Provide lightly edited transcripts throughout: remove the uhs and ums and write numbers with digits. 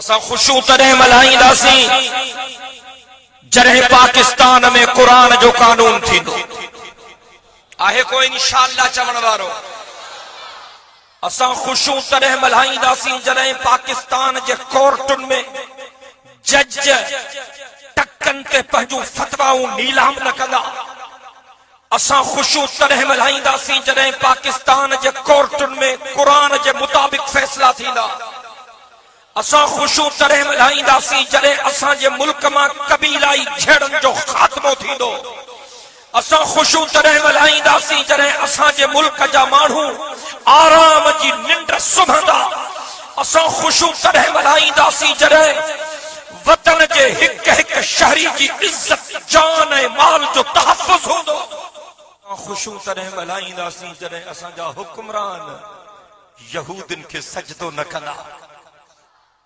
असा खुशू तॾहिं मल्हाईंदासीं जॾहिं पाकिस्तान में कुरान जो कानून थींदो। आहे कोई इंशाअल्लाह चवण वारो? असां खुशू तॾहिं मल्हाईंदासीं जॾहिं पाकिस्तान जे कोर्टुनि में जज टकनि ते पंहिंजूं फतवाऊं नीलाम न कंदा। असां खुशू तॾहिं मल्हाईंदासीं जॾहिं पाकिस्तान जे कोर्टुनि में कुरान जे मुताबिक़ फैसला थींदा। असां खुशू तॾहिं मल्हाईंदासीं जॾहिं असांजे मुल्क मां कबीलाई झेड़नि जो ख़ात्मो थींदो। असां खुशू तॾहिं मल्हाईंदासीं जॾहिं असांजे मुल्क जा माण्हू आराम जी निंड सुम्हंदा। असां खुशू तॾहिं मल्हाईंदासीं जॾहिं वतन जे हिक हिक शहरी जी इज्जत जान ऐं माल जो तहफ़्फ़ुज़ हूंदो। खुशू तॾहिं मल्हाईंदासीं जॾहिं असांजा हुक्मरान यहूदिन खे सजदो न कंदा।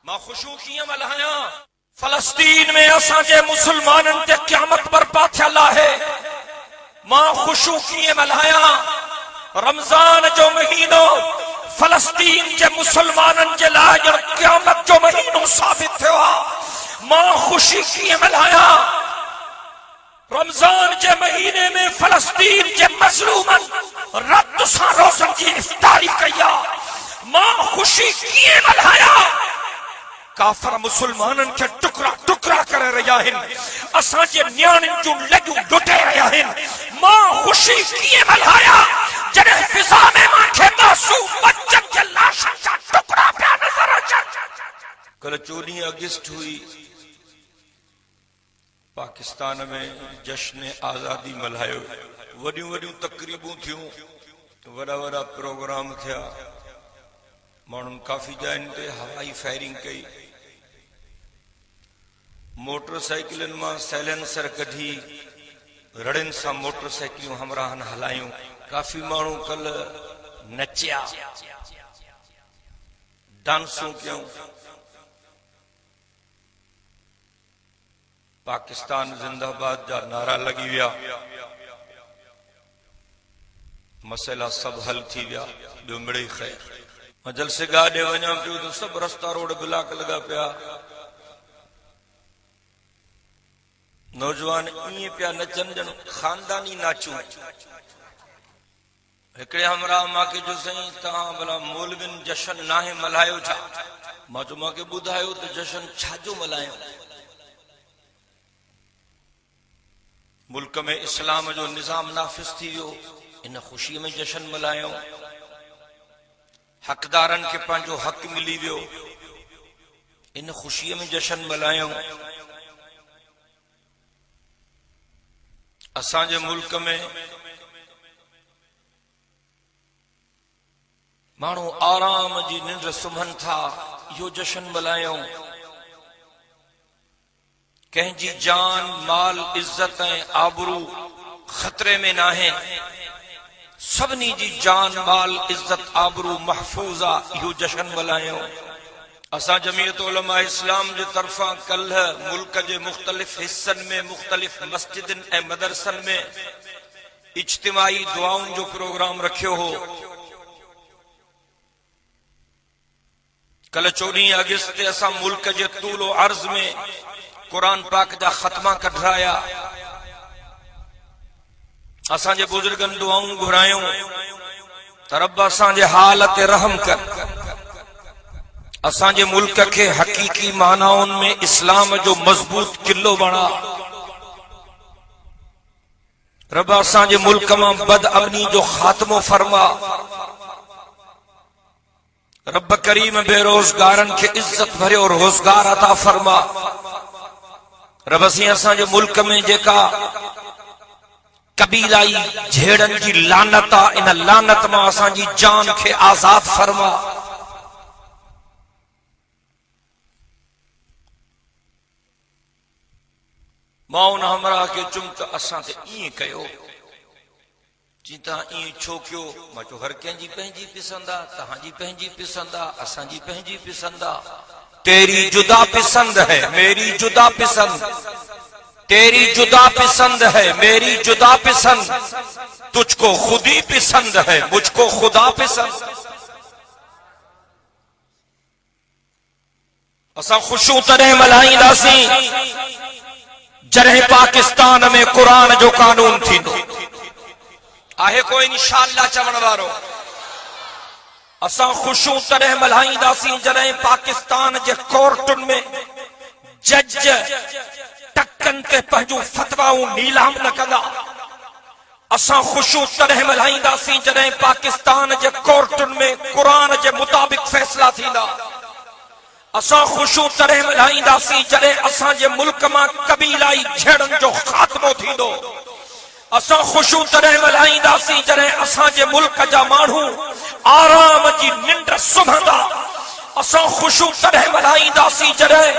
मां खुशू कीअं मल्हायां? फलस्तीन में असांजे मुसलमाननि ते क़यामत बर्पा थियल आहे। मां खुशू कीअं मल्हायां? रमज़ान जो महीनो फलस्तीन जे मुसलमाननि जे लाइ ॼण क़यामत जो महीनो साबित थियो आहे। मां खुशी कीअं मल्हायां? रमज़ान जे महीने में फलस्तीन जे मज़लूमनि रत सां रोज़नि जी इफ्तारी कई आहे। मां खुशी कीअं मल्हायां? काफ़र मुसलमाननि खे टुकड़ा टुकड़ा करे रहिया आहिनि। असांजे न्याणियुनि जूं लॼूं लुटे रहिया आहिनि। मां खुशी कीअं मल्हायां जॾहिं फिज़ा में मूंखे मासूम बच्चनि जे लाशनि जा टुकड़ा पिया नज़र अचनि। कल 14 अगस्त हुई पाकिस्तान में जश्न आज़ादी मल्हायो। वॾियूं वॾियूं तक़रीबूं थियूं, वॾा वॾा प्रोग्राम थिया। माण्हुनि काफ़ी जायुनि ते हवाई फायरिंग कई। मोटरसाइकिलनि मां साइलेंसर कढी रड़ियुनि सां मोटरसाइकिलूं हमराहन हलायूं। काफ़ी माण्हू कल नचिया, डांसूं कयूं। पाकिस्तान जिंदाबाद जा नारा लगी विया। मसइला सब हल थी विया। ॿियो मिड़े ख़ैर। मां जलसे गाह ॾे वञा पियो तो सब रस्ता रोड ब्लॉक लगा पिया। नौजवान ईअं पिया नचनि ॼण खानदानी नाचूं। हिकिड़े हमरा मांखे जो साईं तव्हां भला मौलविन जश्न नाहे मल्हायो छा? मां चयो मांखे ॿुधायो त जश्न छाजो मल्हायूं? मुल्क में इस्लाम जो निज़ाम नाफ़िज़ थी वियो, इन ख़ुशी में जश्न मल्हायूं। हक़दारनि खे पंहिंजो हक़ मिली वियो, इन ख़ुशीअ में जश्न मल्हायूं। असांजे मुल्क में माण्हू आराम जी निंड सुम्हनि था, इहो जश्न मल्हायूं। कंहिंजी जान माल इज्जत ऐं आबरू खतरे में नाहे। सभिनी जी जान माल इज्जत आबरू महफूज़ आहे, इहो जश्न मल्हायूं। असां जमीयत उलमा इस्लाम जे तरफ़ां कल मुल्क जे मुख़्तलिफ़ हिस्सनि में मुख़्तलिफ़ मस्जिदनि ऐं मदरसनि में इज्तिमाई दुआउनि जो प्रोग्राम रखियो हो। कल 14 अगस्त ते असां मुल्क जे तूलो अर्ज़ में कुरान पाक जा ख़त्मा कढराया। असांजे बुजुर्गनि दुआऊं घुरायूं त रब असांजे हाल ते रहम कर। असांजे मुल्क खे हकीकी मानाउनि में इस्लाम जो मज़बूत किलो बणा। रब असांजे मुल्क मां बदअमनी जो ख़ात्मो फरमा। रब करीम बेरोज़गारनि खे इज्जत भरियो रोज़गार अता फरमा। रब असीं असांजे मुल्क में जेका कबीलाई झेड़नि जी लानत आहे, इन लानत मां असांजी जान खे आज़ाद फरमा। मां उन हमरा खे चुम त असां ते ईअं कयो। जी तव्हां ईअं छो कयो? मां चयो हर कंहिंजी पंहिंजी पसंद आहे, तव्हांजी पंहिंजी पसंद आहे, असांजी पंहिंजी पसंद आहे। तेरी जुदा पसंद है मेरी जुदा पसंद, तेरी जुदा पसंद है मेरी जुदा पसंद, तुझको खुद ही पसंद है मुझको खुदा पसंद। असां खुशू तॾहिं मल्हाईंदासीं जॾहिं पाकिस्तान में क़ुरान जो कानून थींदो। आहे कोई इंशाअल्लाह चवण वारो? असां खुशू तॾहिं मल्हाईंदासीं जॾहिं पाकिस्तान जे कोर्टुनि में जज टकनि ते पंहिंजूं फतवाऊं नीलाम न कंदा। असां खुशू तॾहिं मल्हाईंदासीं जॾहिं पाकिस्तान जे कोर्टुनि में क़ुरान जे मुताबिक़ फैसला थींदा। असां खुशू तॾहिं मल्हाईंदासीं जॾहिं असांजे मुल्क मां कबीलाई झेड़नि जो ख़ात्मो थींदो। असां खुशू तॾहिं मल्हाईंदासीं जॾहिं असांजे मुल्क जा माण्हू आराम जी निंड सुम्हंदा। असां खुशू तॾहिं मल्हाईंदासीं जॾहिं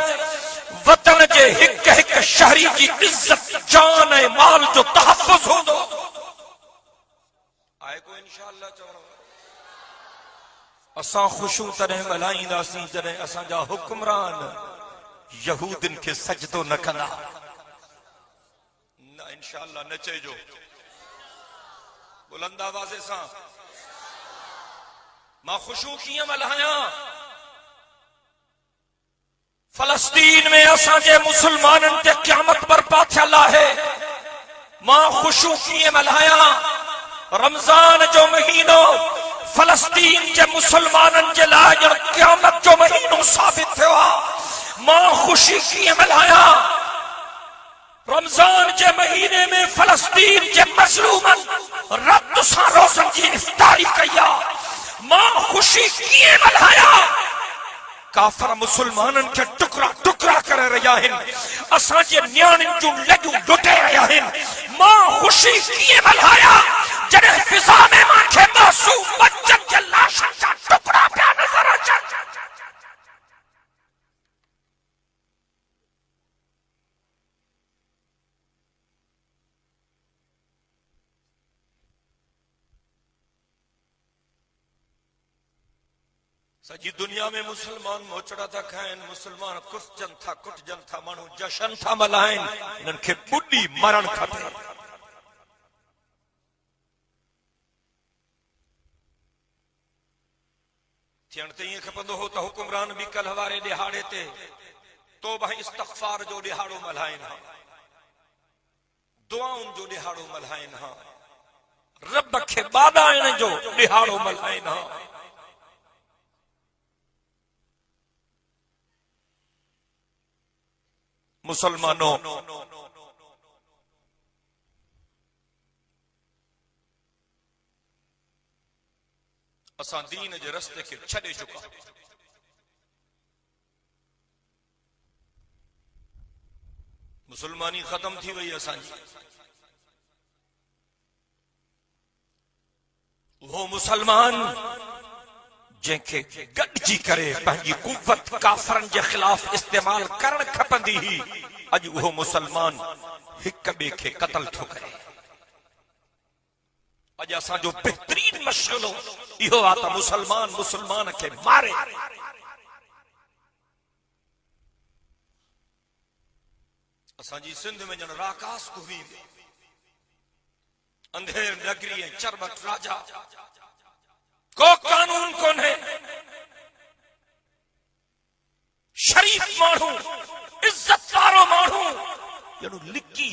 वतन जे हिक हिक शहरी जी इज्जत जान ऐं माल जो तहफ़्फ़ुज़ हूंदो। आहे कोई इंशाअल्लाह चवण? असां खुशू तॾहिं मल्हाईंदासीं जॾहिं असांजा हुक्मरान यहूदिन खे सजदो न कंदा। न इंशाअल्लाह न चइजो बुलंद आवाज़ सां। मां खुशू कीअं मल्हायां? फलस्तीन में असांजे मुसलमाननि ते क़यामत बर्पा थियल आहे। मां खुशू कीअं मल्हायां? रमज़ान जो महीनो फलस्तीन जे मुसलमाननि जे लाइ ॼण क़यामत जो महीनो साबित थियो आहे। मां खुशी कीअं मल्हायां? रमज़ान जे महीने में फलस्तीन जे मज़लूमनि रत सां रोज़नि जी इफ्तारी कई आहे। मां खुशी कीअं मल्हायां? काफ़िर मुसलमाननि खे टुकड़ा टुकड़ा करे रहिया आहिनि। असांजे नियाणियुनि जूं लॾूं लुटे रहिया आहिनि। मां खुशी कीअं मल्हायां जॾहिं फिज़ा में मूंखे मासूम बच्चनि जे लाशनि जा टुकड़ा पिया नज़र अचनि। सॼी दुनिया में मुसलमान मोचड़ा था खाइनि, मुसलमान कुटजनि था, माण्हू जशन था मल्हाइनि। इन्हनि खे ॿुॾी मरण खपे। थियण त ईअं खपंदो हो त हुकुमरान बि कल्ह वारे ॾिहाड़े ते तौबा इस्तग़फ़ार जो ॾिहाड़ो मल्हाइनि हा, दुआउनि जो ॾिहाड़ो मल्हाइनि हा, रब खे ॿाॾाइण जो ॾिहाड़ो मल्हाइनि हा। मुसलमानों, असां दीन जे रस्ते खे छॾे चुका। मुसलमानी खत्म थी वई असांजी। वो मुसलमान जंहिंखे गॾिजी करे पंहिंजी कुव्वत काफ़रनि जे ख़िलाफ़ इस्तेमाल करण खपंदी हुई, अॼु उहो मुसलमान हिक ॿिए खे क़त्ल थो करे। अॼु असांजो बहितरीन मशग़लो इहो आहे त मुसलमान मुसलमान खे मारे। असांजी सिंध में ॼण राकास घुमी अंधेर नगरी ऐं चरबट राजा। को कानून कोन्हे। शरीफ माण्हू, इज्जत वारो माण्हू ॼण लिकी